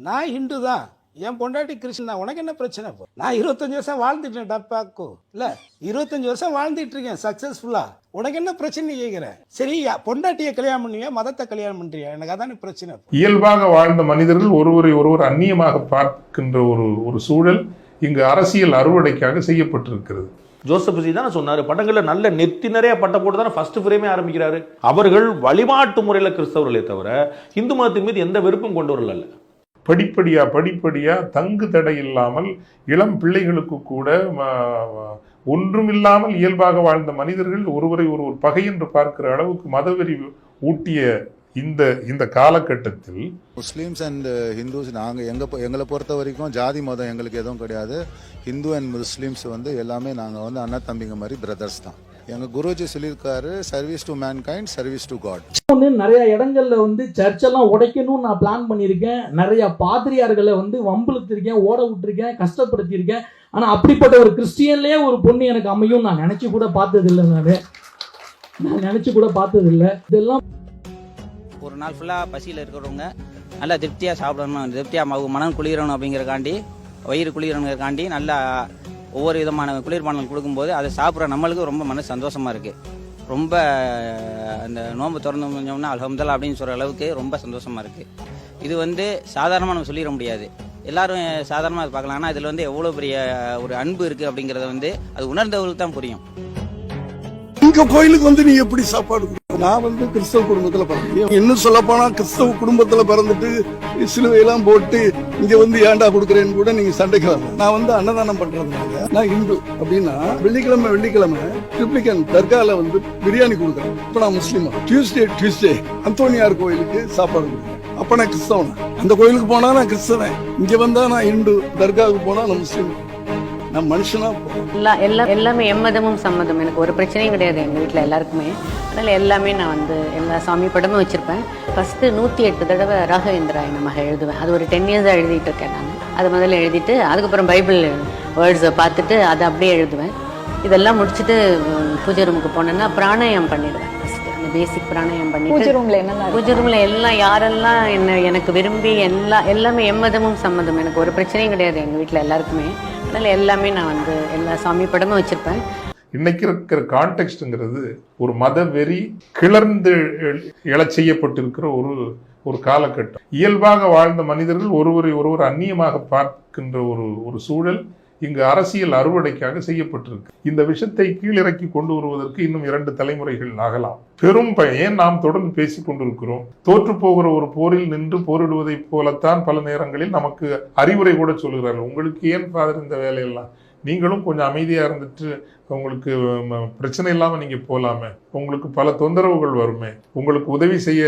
நான் ஹிந்து தான், என் பொண்டாட்டி கிறிஸ்டின் தான், உனக்கு என்ன பிரச்சனை? இப்போ நான் 25 வருஷம் வாழ்ந்துட்டேன் டப்பாக்கோ, இல்லை 25 வருஷம் வாழ்ந்துட்டு இருக்கேன் சக்ஸஸ்ஃபுல்லாக. உனக்கு என்ன பிரச்சனை கேட்குறேன்? சரி, பொண்டாட்டியை கல்யாணம் பண்ணுவியா, மதத்தை கல்யாணம் பண்ணுறியா? எனக்கு அதானே பிரச்சனை. இயல்பாக வாழ்ந்த மனிதர்கள் ஒருவரை ஒருவர் அந்நியமாக பார்க்கின்ற ஒரு சூழல் இங்கு அரசியல் அறுவடைக்காக செய்யப்பட்டிருக்கிறது. ஜோசப் தான் சொன்னாரு, படங்கள்ல நல்ல நெத்தி நிறைய பட்டம் போட்டு தானே ஃபர்ஸ்ட் ஃப்ரேமே ஆரம்பிக்கிறாரு. அவர்கள் வழிபாட்டு முறையில கிறிஸ்தவர்களே தவிர இந்து மதத்தின் மீது எந்த வெறுப்பும் கொண்டு வரல. படிப்படியா தங்கு தடை இல்லாமல் இளம் பிள்ளைகளுக்கு கூட ஒன்றுமில்லாமல் இயல்பாக வாழ்ந்த மனிதர்கள் ஒருவரை ஒருவர் பகை என்று பார்க்கிற அளவுக்கு மதவெறி ஊட்டிய இந்த காலகட்டத்தில் முஸ்லீம்ஸ் அண்ட் ஹிந்துஸ் எங்களை பொறுத்த வரைக்கும் ஜாதி மதம் எங்களுக்கு எதுவும் கிடையாது. ஹிந்து அண்ட் முஸ்லீம்ஸ் எல்லாமே நாங்கள் அண்ணா தம்பிங்க மாதிரி பிரதர்ஸ் தான். எங்க குருஜி சொல்லியிருக்காரு, service to mankind, service to God. நிறைய இடங்கள்ல சர்ச்செல்லாம் உடைக்கணும்னு நான் பிளான் பண்ணியிருக்கேன். நிறைய பாதிரியார்களை வம்பிழுத்திருக்கேன், ஓட விட்டுருக்கேன், கஷ்டப்படுத்தியிருக்கேன். ஆனா அப்படிப்பட்ட ஒரு கிறிஸ்டியன்லயே ஒரு பொண்ணு எனக்கு அமையும் நான் நினைச்சு கூட பார்த்தது இல்லை. நான் நினைச்சு கூட பார்த்தது இல்லை. இதெல்லாம் ஒரு நாள் ஃபுல்லாக பசியில் இருக்கிறவங்க நல்லா திருப்தியாக சாப்பிடணும், திருப்தியாக மனம் குளிரணும் அப்படிங்கிறக்காண்டி, வயிறு குளிரணுங்கிறக்காண்டி நல்லா ஒவ்வொரு விதமான குளிர்பானங்கள் கொடுக்கும்போது அதை சாப்பிட்ற நம்மளுக்கு ரொம்ப மனசு சந்தோஷமாக இருக்குது. ரொம்ப அந்த நோன்பு திறந்து முடிஞ்சோம்னா அல்ஹம்துலில்லாஹ் அப்படின்னு சொல்கிற அளவுக்கு ரொம்ப சந்தோஷமாக இருக்குது. இது சாதாரணமாக நம்ம சொல்லிட முடியாது. எல்லாரும் சாதாரணமாக அதை பார்க்கலாம். ஆனால் இதில் எவ்வளோ பெரிய ஒரு அன்பு இருக்குது அப்படிங்கிறத அது உணர்ந்தவர்களுக்கு தான் புரியும். எங்க கோயிலுக்கு நீ எப்படி சாப்பாடு? நான் கிறிஸ்தவ குடும்பத்துல பிறந்தேன். இன்னும் சொல்ல போனா கிறிஸ்தவ குடும்பத்துல பிறந்துட்டு சிலுவையெல்லாம் போட்டு இங்க ஏண்டா கொடுக்குறேன்னு கூட நீங்க சண்டைக்கலாம். நான் அன்னதானம் பண்றதுனால நான் இந்து அப்படின்னா வெள்ளிக்கிழமை ரிப்ளிகன் தர்கால பிரியாணி கொடுக்குறேன். இப்ப நான் முஸ்லீமா. டியூஸ்டே அந்தோனியார் கோயிலுக்கு சாப்பாடு கொடுக்குறேன். அப்ப நான் கிறிஸ்தவன். அந்த கோயிலுக்கு போனா நான் கிறிஸ்தவன், இங்க வந்தா நான் இந்து, தர்காவுக்கு போனா நான் முஸ்லீம். நான் மனுஷனா எல்லாமே எம்மதமும் சம்மதம். எனக்கு ஒரு பிரச்சனையும் கிடையாது எங்கள் வீட்டில் எல்லாருக்குமே. அதனால் எல்லாமே நான் எல்லா சாமி படமும் வச்சுருப்பேன். ஃபஸ்ட்டு 108 தடவை ராகவேந்திராய நமக எழுதுவேன். அது ஒரு 10 இயர்ஸாக எழுதிட்டு இருக்கேன் நான். அது முதல்ல எழுதிட்டு அதுக்கப்புறம் பைபிள் வேர்ட்ஸை பார்த்துட்டு அதை அப்படியே எழுதுவேன். இதெல்லாம் முடிச்சுட்டு பூஜை ரூமுக்கு போனேன்னா பிராணாயம் பண்ணிடுவேன். ஃபஸ்ட்டு அந்த பேசிக் பிராணாயம் பண்ணிட்டு பூஜை ரூமில் எல்லாம் யாரெல்லாம் எனக்கு விரும்பி எல்லாமே எம்மதமும் சம்மதம். எனக்கு ஒரு பிரச்சனையும் கிடையாது எங்கள் வீட்டில் எல்லாருக்குமே. அதனால் எல்லாமே நான் எல்லா சாமி படமும் வச்சுருப்பேன். இன்னைக்கு இருக்கிற கான்டெக்ஸ்ட்ங்கிறது ஒரு மத வெறி கிளர்ந்து எழச் செய்யப்பட்டிருக்கிற ஒரு காலகட்டம். இயல்பாக வாழ்ந்த மனிதர்கள் ஒருவரை ஒருவர் அந்நியமாக பார்க்கின்ற ஒரு சூழல் இங்கு அரசியல் அறுவடைக்காக செய்யப்பட்டிருக்கு. இந்த விஷயத்தை கீழிறக்கி கொண்டு வருவதற்கு இன்னும் 2 தலைமுறைகள் ஆகலாம். பெரும் ஏன் நாம் தொடர்ந்து பேசிக் கொண்டிருக்கிறோம்? தோற்று போகிற ஒரு போரில் நின்று போரிடுவதை போலத்தான் பல நேரங்களில் நமக்கு அறிவுரை கூட சொல்கிறார்கள். உங்களுக்கு ஏன் ஃபாதர் இந்த வேலையெல்லாம்? நீங்களும் கொஞ்சம் அமைதியா இருந்துட்டு உங்களுக்கு பிரச்சனை இல்லாம நீங்க போலாமே, உங்களுக்கு பல தொந்தரவுகள் வருமே, உங்களுக்கு உதவி செய்ய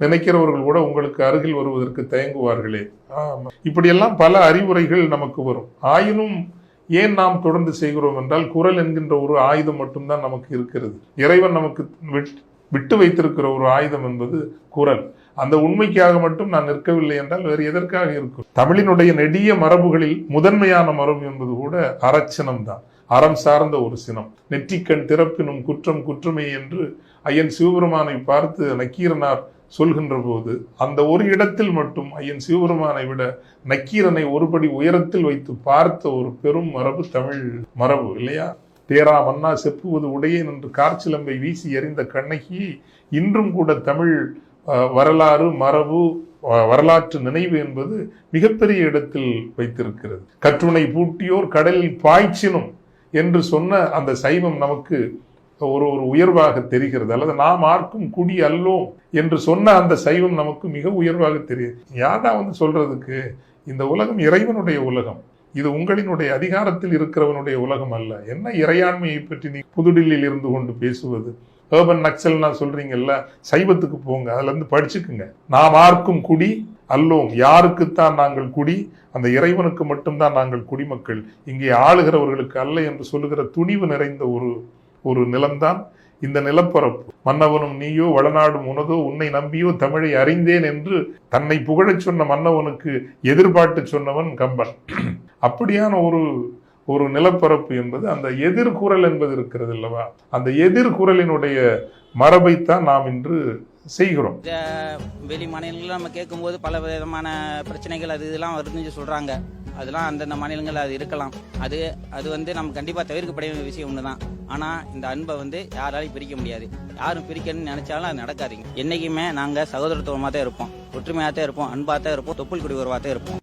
நினைக்கிறவர்கள் கூட உங்களுக்கு அருகில் வருவதற்கு தயங்குவார்களே. இப்படியெல்லாம் பல அறிவுரைகள் நமக்கு வரும். ஆயினும் ஏன் நாம் தொடர்ந்து செய்கிறோம் என்றால், குரல் என்கின்ற ஒரு ஆயுதம் மட்டும்தான் நமக்கு இருக்கிறது. இறைவன் நமக்கு விட்டு வைத்திருக்கிற ஒரு ஆயுதம் என்பது குரல். அந்த உண்மைக்காக மட்டும் நான் நிற்கவில்லை என்றால் வேறு எதற்காக இருக்கும்? தமிழினுடைய நெடிய மரபுகளில் முதன்மையான மரபு என்பது கூட அறச்சினம் தான். அறம் சார்ந்த ஒரு சினம். நெற்றிக்கண் திறப்பினும் குற்றம் குற்றமே என்று ஐயன் சிவபெருமானை பார்த்து நக்கீரனார் சொல்கின்ற போது அந்த ஒரு இடத்தில் மட்டும் ஐயன் சிவபெருமானை விட நக்கீரனை ஒருபடி உயரத்தில் வைத்து பார்த்த ஒரு பெரும் மரபு தமிழ் மரபு இல்லையா? தேரா மன்னா செப்புவது உடையேன் என்று கார்ச்சிலம்பை வீசி எறிந்த கண்ணகி இன்றும் கூட தமிழ் வரலாறு மரபு வரலாற்று நினைவு என்பது மிகப்பெரிய இடத்தில் வைத்திருக்கிறது. கற்றுணை பூட்டியோர் கடலில் பாய்ச்சினும் என்று சொன்ன அந்த சைவம் நமக்கு ஒரு உயர்வாக தெரிகிறது. அல்லது நாம் ஆர்க்கும் குடி அல்லோம் என்று சொன்ன அந்த சைவம் நமக்கு மிக உயர்வாக தெரியுது. யாரா சொல்றதுக்கு? இந்த உலகம் இறைவனுடைய உலகம். இது உங்களினுடைய அதிகாரத்தில் இருக்கிறவனுடைய உலகம் அல்ல. என்ன இறையாண்மையை பற்றி நீ புதுடில்லியில் இருந்து கொண்டு பேசுவது? ஏர்பன் நக்சல்னா சொல்றீங்கல்ல, சைவத்துக்கு போங்க, அதுல இருந்து படிச்சுக்குங்க. நாம் ஆர்க்கும் குடி அல்லோம், யாருக்குத்தான் நாங்கள் குடி? அந்த இறைவனுக்கு மட்டும்தான் நாங்கள் குடிமக்கள், இங்கே ஆளுகிறவர்களுக்கு அல்ல என்று சொல்லுகிற துணிவு நிறைந்த ஒரு நிலம்தான் இந்த நிலப்பரப்பு. மன்னவனும் நீயோ வளநாடும் உனதோ, உன்னை நம்பியோ தமிழை அறிந்தேன் என்று தன்னை புகழச் சொன்ன மன்னவனுக்கு எதிர்பார்த்து சொன்னவன் கம்பன். அப்படியான ஒரு நிலப்பரப்பு என்பது அந்த எதிர்குரல் என்பது இருக்கிறது அல்லவா? அந்த எதிர்குரலினுடைய மரபைத்தான் நாம் இன்று செய்கிறோம். வெளி மாநிலங்களில் நம்ம கேட்கும்போது பல விதமான பிரச்சனைகள் அது இதெல்லாம் வருதுன்னு சொல்றாங்க. அதெல்லாம் அந்தந்த மாநிலங்கள் அது இருக்கலாம். அது வந்து நம்ம கண்டிப்பாக தவிர்க்கப்பட வேண்டிய விஷயம் ஒன்று தான். ஆனால் இந்த அன்பை வந்து யாராலையும் பிரிக்க முடியாது. யாரும் பிரிக்கணும்னு நினைச்சாலும் அது நடக்காதீங்க. என்னைக்குமே நாங்கள் சகோதரத்துவமாக தான் இருப்போம், ஒற்றுமையாக தான் இருப்போம், அன்பாக தான் இருப்போம், தொப்புள் குடி உறவாக தான் இருப்போம்.